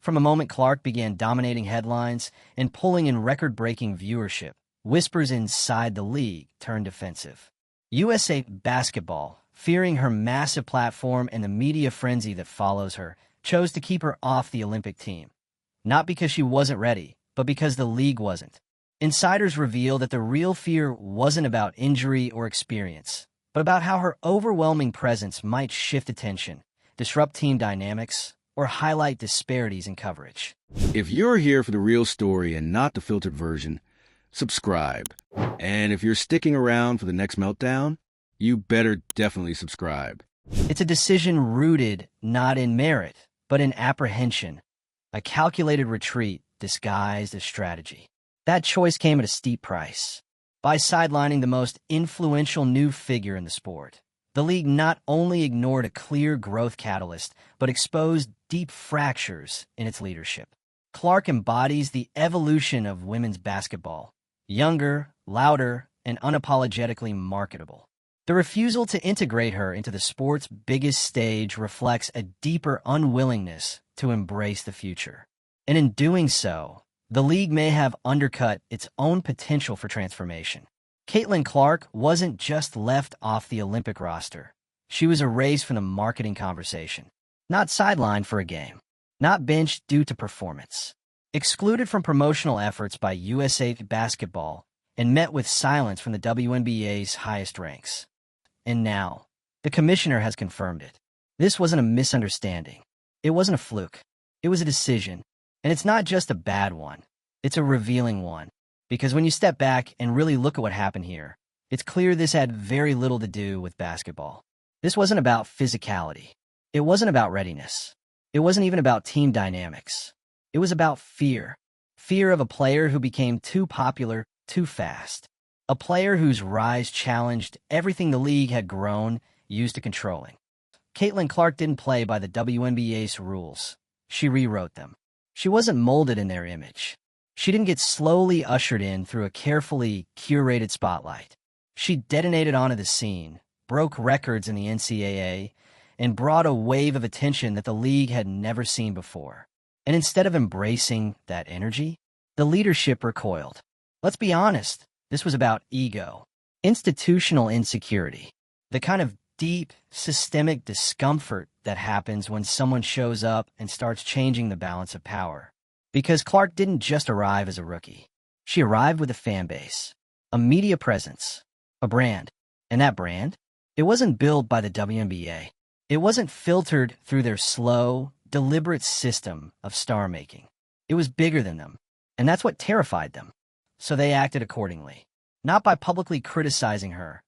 From the moment Clark began dominating headlines and pulling in record-breaking viewership, whispers inside the league turned defensive. USA Basketball, fearing her massive platform and the media frenzy that follows her, chose to keep her off the Olympic team. Not because she wasn't ready, but because the league wasn't. Insiders reveal that the real fear wasn't about injury or experience, but about how her overwhelming presence might shift attention, disrupt team dynamics, or highlight disparities in coverage. If you're here for the real story and not the filtered version, subscribe. And if you're sticking around for the next meltdown, you better definitely subscribe. It's a decision rooted not in merit, but in apprehension, a calculated retreat disguised as strategy. That choice came at a steep price. By sidelining the most influential new figure in the sport, the league not only ignored a clear growth catalyst, but exposed deep fractures in its leadership. Clark embodies the evolution of women's basketball: younger, louder, and unapologetically marketable. The refusal to integrate her into the sport's biggest stage reflects a deeper unwillingness to embrace the future. And in doing so, the league may have undercut its own potential for transformation. Caitlin Clark wasn't just left off the Olympic roster. She was erased from the marketing conversation. Not sidelined for a game. Not benched due to performance. Excluded from promotional efforts by USA Basketball and met with silence from the WNBA's highest ranks. And now, the commissioner has confirmed it. This wasn't a misunderstanding. It wasn't a fluke. It was a decision. And it's not just a bad one. It's a revealing one. Because when you step back and really look at what happened here, it's clear this had very little to do with basketball. This wasn't about physicality. It wasn't about readiness. It wasn't even about team dynamics. It was about fear. Fear of a player who became too popular too fast. A player whose rise challenged everything the league had grown used to controlling. Caitlin Clark didn't play by the WNBA's rules. She rewrote them. She wasn't molded in their image. She didn't get slowly ushered in through a carefully curated spotlight. She detonated onto the scene, broke records in the NCAA, and brought a wave of attention that the league had never seen before. And instead of embracing that energy, the leadership recoiled. Let's be honest, this was about ego, institutional insecurity, the kind of deep, systemic discomfort that happens when someone shows up and starts changing the balance of power. Because Clark didn't just arrive as a rookie. She arrived with a fan base, a media presence, a brand. And that brand? It wasn't built by the WNBA. It wasn't filtered through their slow, deliberate system of star-making. It was bigger than them, and that's what terrified them. So they acted accordingly, not by publicly criticizing her.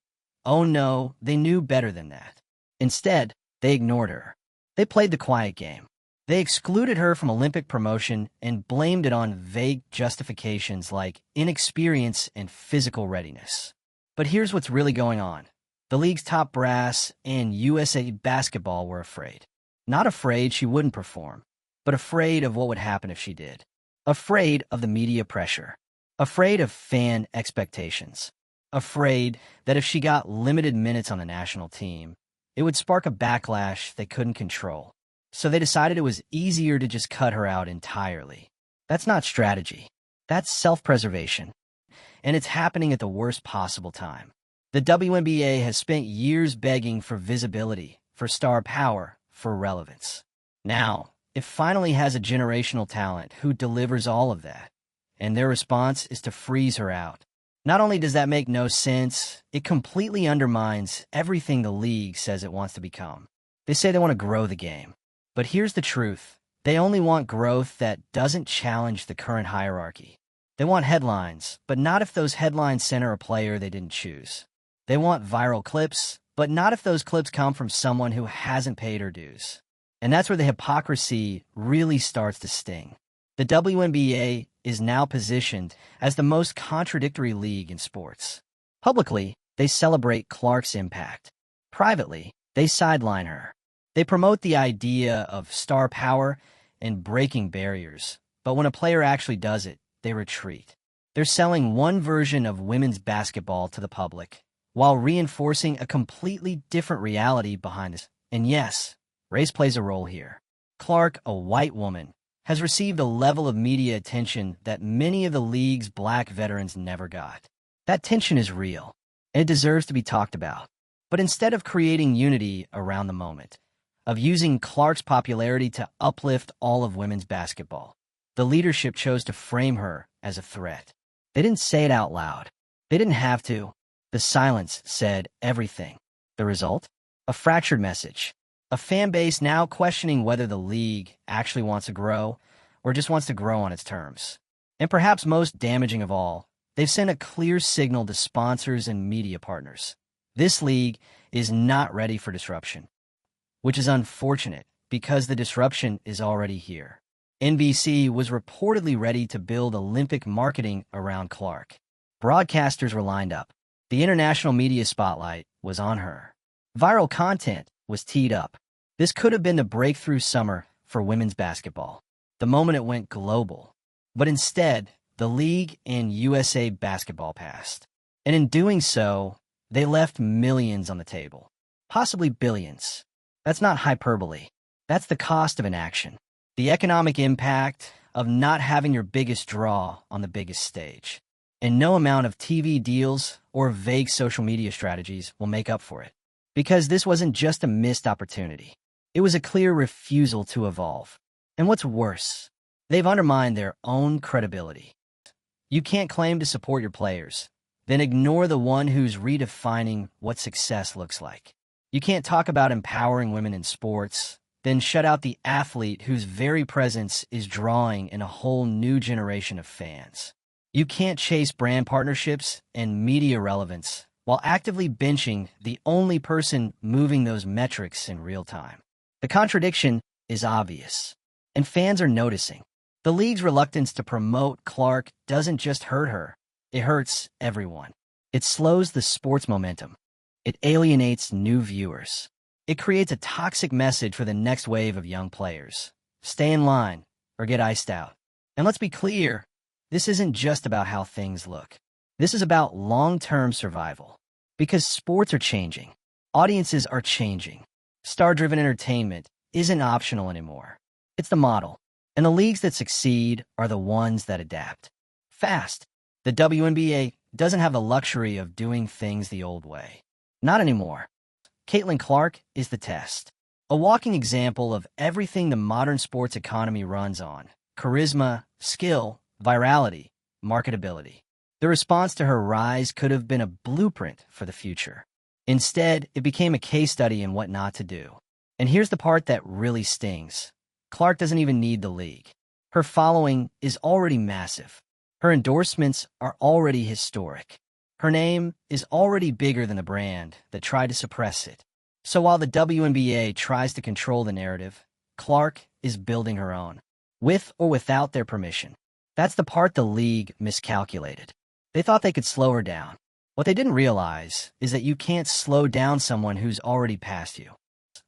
Oh no, they knew better than that. Instead, they ignored her. They played the quiet game. They excluded her from Olympic promotion and blamed it on vague justifications like inexperience and physical readiness. But here's what's really going on. The league's top brass and USA Basketball were afraid. Not afraid she wouldn't perform, but afraid of what would happen if she did. Afraid of the media pressure. Afraid of fan expectations. Afraid that if she got limited minutes on the national team, it would spark a backlash they couldn't control. So they decided it was easier to just cut her out entirely. That's not strategy. That's self-preservation. And it's happening at the worst possible time. The WNBA has spent years begging for visibility, for star power, for relevance. Now, it finally has a generational talent who delivers all of that. And their response is to freeze her out. Not only does that make no sense, it completely undermines everything the league says it wants to become. They say they want to grow the game. But here's the truth. They only want growth that doesn't challenge the current hierarchy. They want headlines, but not if those headlines center a player they didn't choose. They want viral clips, but not if those clips come from someone who hasn't paid her dues. And that's where the hypocrisy really starts to sting. The WNBA is now positioned as the most contradictory league in sports. Publicly, they celebrate Clark's impact. Privately, they sideline her. They promote the idea of star power and breaking barriers, but when a player actually does it, they retreat. They're selling one version of women's basketball to the public, while reinforcing a completely different reality behind this. And yes, race plays a role here. Clark, a white woman, has received a level of media attention that many of the league's black veterans never got. That tension is real, and it deserves to be talked about. But instead of creating unity around the moment, of using Clark's popularity to uplift all of women's basketball, the leadership chose to frame her as a threat. They didn't say it out loud. They didn't have to. The silence said everything. The result? A fractured message. A fan base now questioning whether the league actually wants to grow or just wants to grow on its terms. And perhaps most damaging of all, they've sent a clear signal to sponsors and media partners. This league is not ready for disruption, which is unfortunate because the disruption is already here. NBC was reportedly ready to build Olympic marketing around Clark. Broadcasters were lined up. The international media spotlight was on her. Viral content was teed up. This could have been the breakthrough summer for women's basketball, the moment it went global. But instead, the league and USA Basketball passed. And in doing so, they left millions on the table, possibly billions. That's not hyperbole. That's the cost of inaction. The economic impact of not having your biggest draw on the biggest stage. And no amount of TV deals or vague social media strategies will make up for it. Because this wasn't just a missed opportunity. It was a clear refusal to evolve. And what's worse, they've undermined their own credibility. You can't claim to support your players, then ignore the one who's redefining what success looks like. You can't talk about empowering women in sports, then shut out the athlete whose very presence is drawing in a whole new generation of fans. You can't chase brand partnerships and media relevance while actively benching the only person moving those metrics in real time. The contradiction is obvious, and fans are noticing. The league's reluctance to promote Clark doesn't just hurt her, it hurts everyone. It slows the sport's momentum. It alienates new viewers. It creates a toxic message for the next wave of young players. Stay in line or get iced out. And let's be clear, this isn't just about how things look. This is about long-term survival. Because sports are changing. Audiences are changing. Star-driven entertainment isn't optional anymore. It's the model. And the leagues that succeed are the ones that adapt. Fast. The WNBA doesn't have the luxury of doing things the old way. Not anymore. Caitlin Clark is the test. A walking example of everything the modern sports economy runs on. Charisma, skill, virality, marketability. The response to her rise could have been a blueprint for the future. Instead, it became a case study in what not to do. And here's the part that really stings. Clark doesn't even need the league. Her following is already massive. Her endorsements are already historic. Her name is already bigger than the brand that tried to suppress it. So while the WNBA tries to control the narrative, Clark is building her own, with or without their permission. That's the part the league miscalculated. They thought they could slow her down. What they didn't realize is that you can't slow down someone who's already passed you.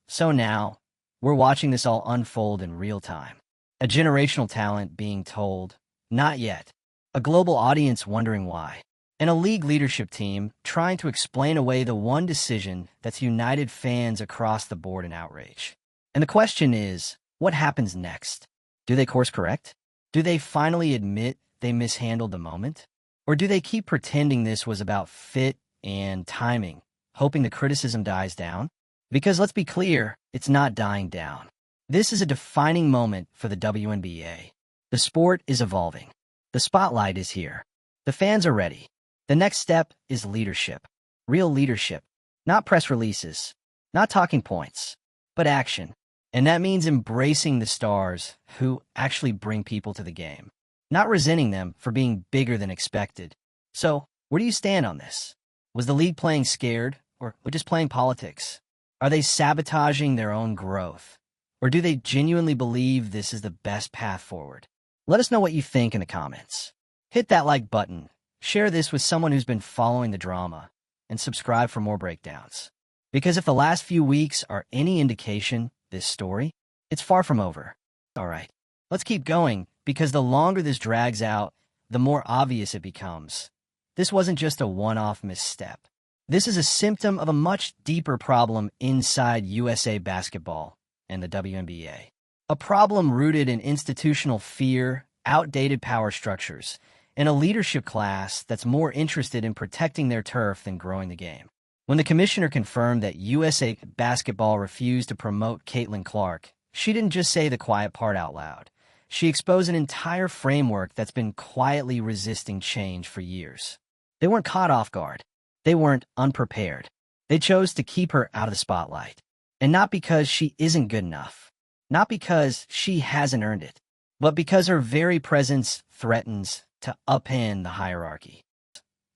So now, we're watching this all unfold in real time. A generational talent being told, not yet. A global audience wondering why. And a league leadership team trying to explain away the one decision that's united fans across the board in outrage. And the question is, what happens next? Do they course correct? Do they finally admit they mishandled the moment? Or do they keep pretending this was about fit and timing, hoping the criticism dies down? Because let's be clear, it's not dying down. This is a defining moment for the WNBA. The sport is evolving. The spotlight is here. The fans are ready. The next step is leadership. Real leadership. Not press releases. Not talking points. But action. And that means embracing the stars who actually bring people to the game. Not resenting them for being bigger than expected. So, where do you stand on this? Was the league playing scared or just playing politics? Are they sabotaging their own growth? Or do they genuinely believe this is the best path forward? Let us know what you think in the comments. Hit that like button, share this with someone who's been following the drama, and subscribe for more breakdowns. Because if the last few weeks are any indication, this story, it's far from over. All right, let's keep going, because the longer this drags out, the more obvious it becomes. This wasn't just a one-off misstep. This is a symptom of a much deeper problem inside USA Basketball and the WNBA. A problem rooted in institutional fear, outdated power structures, and a leadership class that's more interested in protecting their turf than growing the game. When the commissioner confirmed that USA Basketball refused to promote Caitlin Clark, she didn't just say the quiet part out loud. She exposed an entire framework that's been quietly resisting change for years. They weren't caught off guard. They weren't unprepared. They chose to keep her out of the spotlight. And not because she isn't good enough. Not because she hasn't earned it. But because her very presence threatens to upend the hierarchy.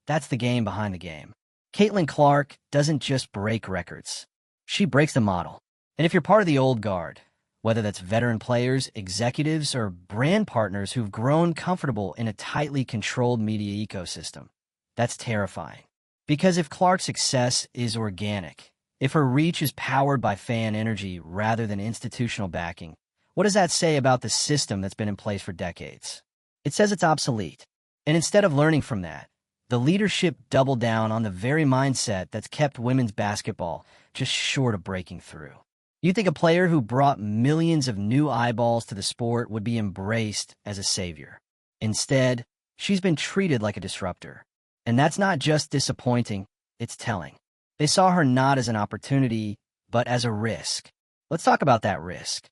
That's the game behind the game. Caitlin Clark doesn't just break records. She breaks the model. And if you're part of the old guard, whether that's veteran players, executives, or brand partners who've grown comfortable in a tightly controlled media ecosystem, that's terrifying. Because if Clark's success is organic, if her reach is powered by fan energy rather than institutional backing, what does that say about the system that's been in place for decades? It says it's obsolete. And instead of learning from that, the leadership doubled down on the very mindset that's kept women's basketball just short of breaking through. You'd think a player who brought millions of new eyeballs to the sport would be embraced as a savior. Instead, she's been treated like a disruptor. And that's not just disappointing, it's telling. They saw her not as an opportunity, but as a risk. Let's talk about that risk.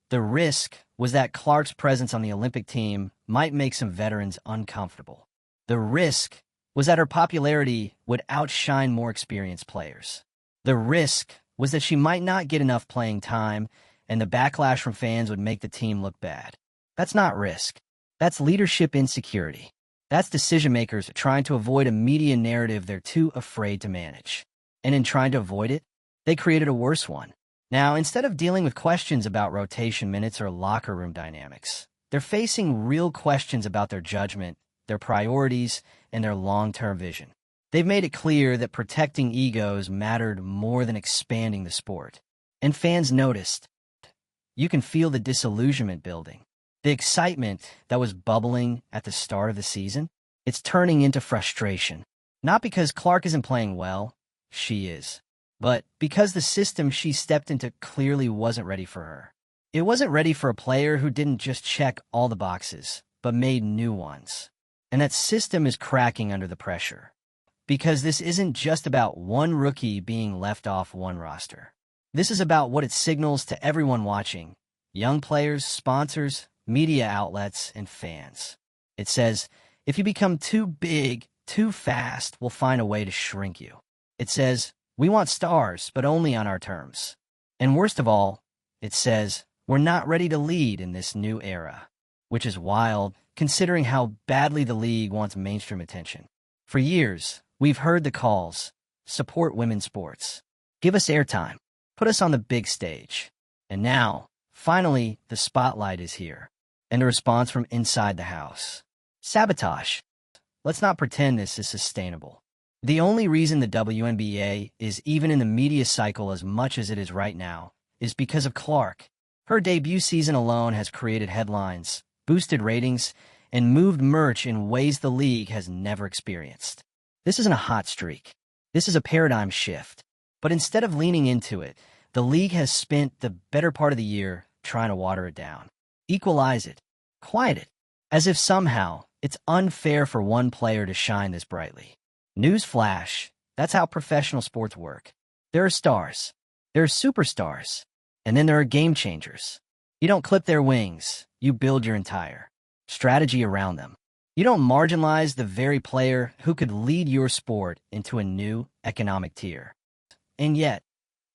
The risk was that Clark's presence on the Olympic team might make some veterans uncomfortable. The risk was that her popularity would outshine more experienced players. The risk was that she might not get enough playing time, and the backlash from fans would make the team look bad. That's not risk. That's leadership insecurity. That's decision-makers trying to avoid a media narrative they're too afraid to manage. And in trying to avoid it, they created a worse one. Now, instead of dealing with questions about rotation minutes or locker room dynamics, they're facing real questions about their judgment, their priorities, and their long-term vision. They've made it clear that protecting egos mattered more than expanding the sport. And fans noticed. You can feel the disillusionment building. The excitement that was bubbling at the start of the season, it's turning into frustration. Not because Clark isn't playing well, she is. But because the system she stepped into clearly wasn't ready for her. It wasn't ready for a player who didn't just check all the boxes, but made new ones. And that system is cracking under the pressure. Because this isn't just about one rookie being left off one roster. This is about what it signals to everyone watching, young players, sponsors, media outlets, and fans. It says, if you become too big, too fast, we'll find a way to shrink you. It says, we want stars, but only on our terms. And worst of all, it says, we're not ready to lead in this new era. Which is wild, considering how badly the league wants mainstream attention. For years, we've heard the calls, support women's sports, give us airtime, put us on the big stage. And now, finally, the spotlight is here. And a response from inside the house. Sabotage. Let's not pretend this is sustainable. The only reason the WNBA is even in the media cycle as much as it is right now is because of Clark. Her debut season alone has created headlines, boosted ratings, and moved merch in ways the league has never experienced. This isn't a hot streak. This is a paradigm shift. But instead of leaning into it, the league has spent the better part of the year trying to water it down. Equalize it. Quiet it. As if somehow it's unfair for one player to shine this brightly. Newsflash, that's how professional sports work. There are stars. There are superstars. And then there are game changers. You don't clip their wings. You build your entire strategy around them. You don't marginalize the very player who could lead your sport into a new economic tier. And yet,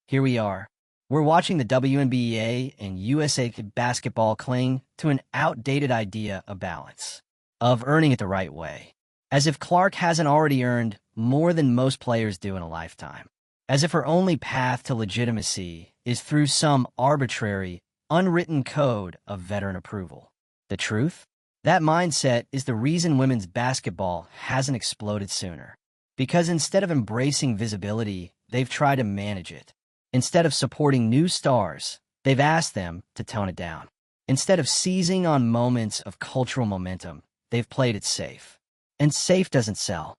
here we are. We're watching the WNBA and USA Basketball cling to an outdated idea of balance, of earning it the right way. As if Clark hasn't already earned more than most players do in a lifetime. As if her only path to legitimacy is through some arbitrary, unwritten code of veteran approval. The truth? That mindset is the reason women's basketball hasn't exploded sooner. Because instead of embracing visibility, they've tried to manage it. Instead of supporting new stars, they've asked them to tone it down. Instead of seizing on moments of cultural momentum, they've played it safe. And safe doesn't sell.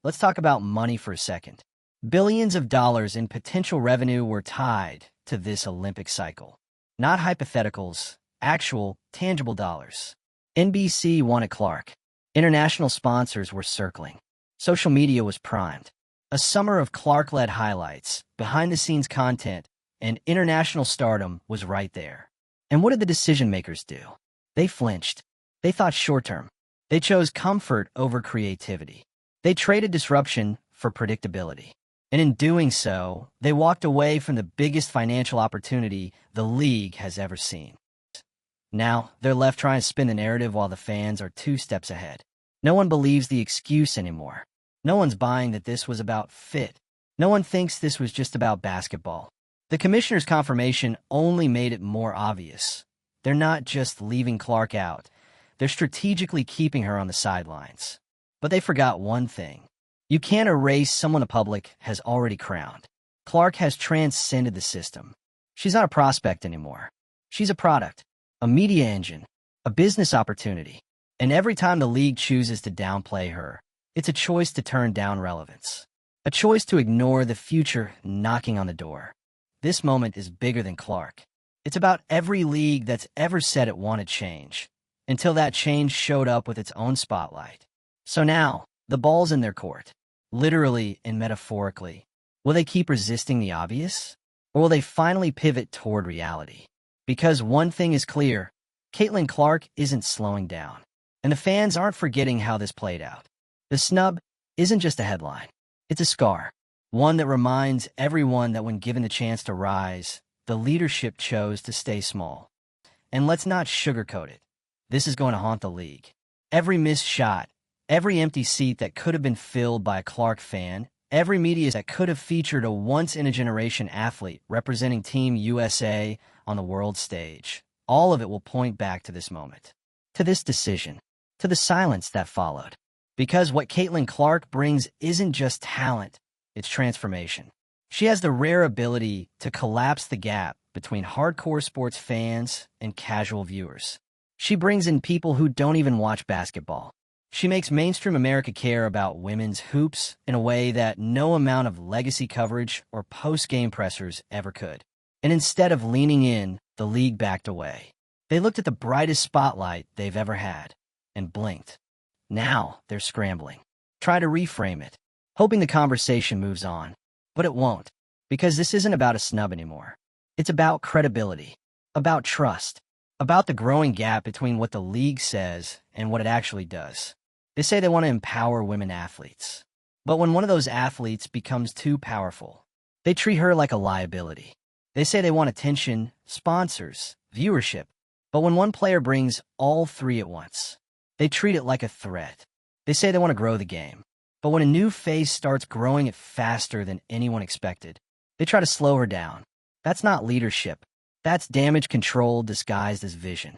Let's talk about money for a second. Billions of dollars in potential revenue were tied to this Olympic cycle. Not hypotheticals, Actual, tangible dollars. NBC wanted Clark. International sponsors were circling. Social media was primed. A summer of Clark-led highlights, behind-the-scenes content, and international stardom was right there. And what did the decision-makers do? They flinched. They thought short-term. They chose comfort over creativity. They traded disruption for predictability. And in doing so, they walked away from the biggest financial opportunity the league has ever seen. Now, they're left trying to spin the narrative while the fans are 2 steps ahead. No one believes the excuse anymore. No one's buying that this was about fit. No one thinks this was just about basketball. The commissioner's confirmation only made it more obvious. They're not just leaving Clark out. They're strategically keeping her on the sidelines. But they forgot one thing. You can't erase someone the public has already crowned. Clark has transcended the system. She's not a prospect anymore. She's a product, a media engine, a business opportunity. And every time the league chooses to downplay her, it's a choice to turn down relevance. A choice to ignore the future knocking on the door. This moment is bigger than Clark. It's about every league that's ever said it wanted change, until that change showed up with its own spotlight. So now, the ball's in their court, literally and metaphorically. Will they keep resisting the obvious? Or will they finally pivot toward reality? Because one thing is clear, Caitlin Clark isn't slowing down. And the fans aren't forgetting how this played out. The snub isn't just a headline. It's a scar. One that reminds everyone that when given the chance to rise, the leadership chose to stay small. And let's not sugarcoat it. This is going to haunt the league. Every missed shot, every empty seat that could have been filled by a Clark fan, every media that could have featured a once-in-a-generation athlete representing Team USA on the world stage, all of it will point back to this moment, to this decision, to the silence that followed. Because what Caitlin Clark brings isn't just talent, it's transformation. She has the rare ability to collapse the gap between hardcore sports fans and casual viewers. She brings in people who don't even watch basketball. She makes mainstream America care about women's hoops in a way that no amount of legacy coverage or post-game pressers ever could. And instead of leaning in, the league backed away. They looked at the brightest spotlight they've ever had and blinked. Now they're scrambling. Try to reframe it, hoping the conversation moves on. But it won't, because this isn't about a snub anymore. It's about credibility, about trust, about the growing gap between what the league says and what it actually does. They say they want to empower women athletes. But when one of those athletes becomes too powerful, they treat her like a liability. They say they want attention, sponsors, viewership. But when one player brings all 3 at once, they treat it like a threat. They say they want to grow the game. But when a new face starts growing it faster than anyone expected, they try to slow her down. That's not leadership. That's damage control disguised as vision.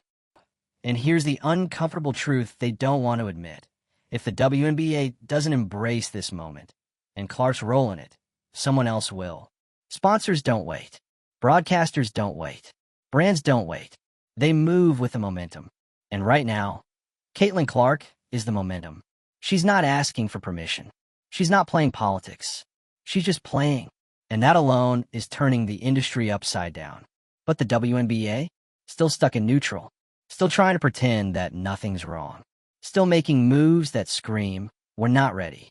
And here's the uncomfortable truth they don't want to admit. If the WNBA doesn't embrace this moment, and Clark's role in it, someone else will. Sponsors don't wait. Broadcasters don't wait. Brands don't wait. They move with the momentum. And right now, Caitlin Clark is the momentum. She's not asking for permission. She's not playing politics. She's just playing. And that alone is turning the industry upside down. But the WNBA? Still stuck in neutral. Still trying to pretend that nothing's wrong. Still making moves that scream, we're not ready.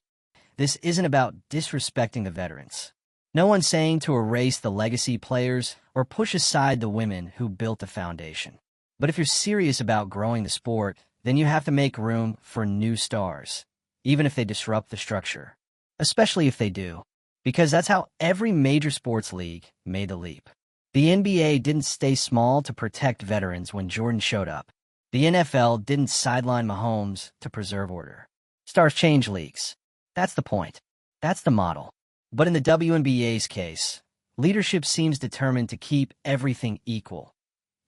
This isn't about disrespecting the veterans. No one's saying to erase the legacy players or push aside the women who built the foundation. But if you're serious about growing the sport, then you have to make room for new stars, even if they disrupt the structure. Especially if they do, because that's how every major sports league made the leap. The NBA didn't stay small to protect veterans when Jordan showed up. The NFL didn't sideline Mahomes to preserve order. Stars change leagues. That's the point. That's the model. But in the WNBA's case, leadership seems determined to keep everything equal,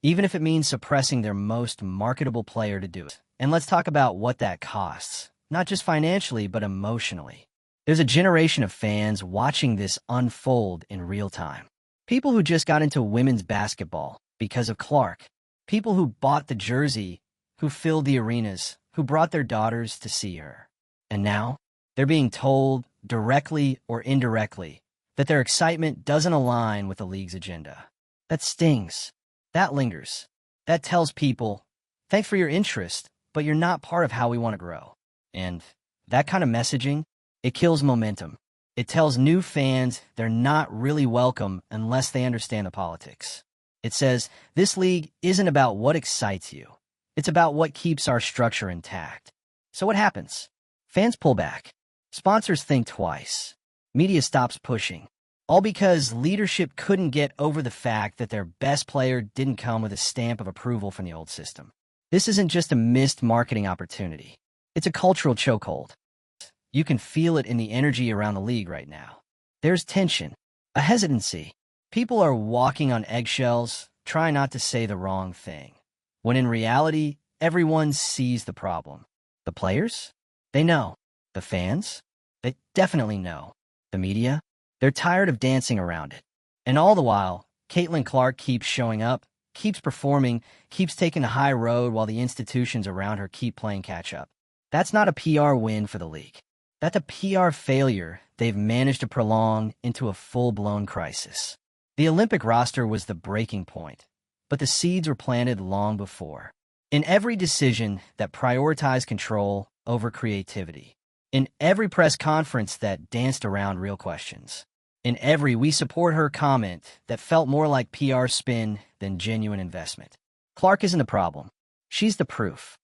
even if it means suppressing their most marketable player to do it. And let's talk about what that costs, not just financially, but emotionally. There's a generation of fans watching this unfold in real time. People who just got into women's basketball because of Clark. People who bought the jersey, who filled the arenas, who brought their daughters to see her. And now, they're being told, directly or indirectly, that their excitement doesn't align with the league's agenda. That stings. That lingers. That tells people, thanks for your interest, but you're not part of how we want to grow. And that kind of messaging, it kills momentum. It tells new fans they're not really welcome unless they understand the politics. It says, this league isn't about what excites you. It's about what keeps our structure intact. So what happens? Fans pull back. Sponsors think twice. Media stops pushing. All because leadership couldn't get over the fact that their best player didn't come with a stamp of approval from the old system. This isn't just a missed marketing opportunity. It's a cultural chokehold. You can feel it in the energy around the league right now. There's tension, a hesitancy. People are walking on eggshells, trying not to say the wrong thing. When in reality, everyone sees the problem. The players? They know. The fans? They definitely know. The media? They're tired of dancing around it. And all the while, Caitlin Clark keeps showing up, keeps performing, keeps taking the high road while the institutions around her keep playing catch-up. That's not a PR win for the league. That's a PR failure they've managed to prolong into a full-blown crisis. The Olympic roster was the breaking point, but the seeds were planted long before. In every decision that prioritized control over creativity. In every press conference that danced around real questions. In every "we support her" comment that felt more like PR spin than genuine investment. Clark isn't the problem. She's the proof.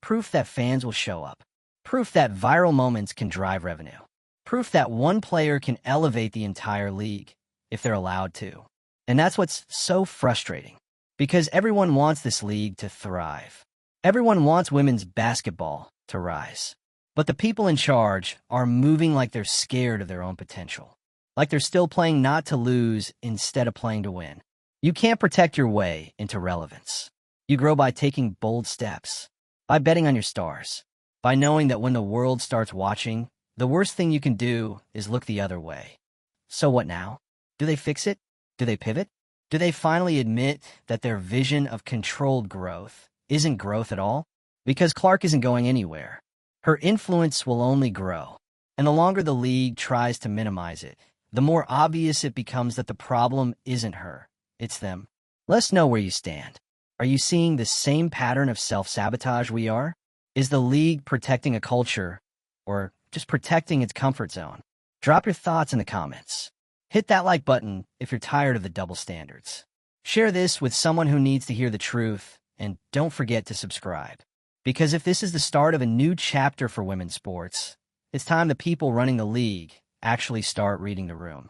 Proof that fans will show up. Proof that viral moments can drive revenue. Proof that one player can elevate the entire league, if they're allowed to. And that's what's so frustrating. Because everyone wants this league to thrive. Everyone wants women's basketball to rise. But the people in charge are moving like they're scared of their own potential. Like they're still playing not to lose instead of playing to win. You can't protect your way into relevance. You grow by taking bold steps. By betting on your stars. By knowing that when the world starts watching, the worst thing you can do is look the other way. So what now? Do they fix it? Do they pivot? Do they finally admit that their vision of controlled growth isn't growth at all? Because Clark isn't going anywhere. Her influence will only grow. And the longer the league tries to minimize it, the more obvious it becomes that the problem isn't her, it's them. Let us know where you stand. Are you seeing the same pattern of self-sabotage we are? Is the league protecting a culture, or just protecting its comfort zone? Drop your thoughts in the comments. Hit that like button if you're tired of the double standards. Share this with someone who needs to hear the truth, and don't forget to subscribe. Because if this is the start of a new chapter for women's sports, it's time the people running the league actually start reading the room.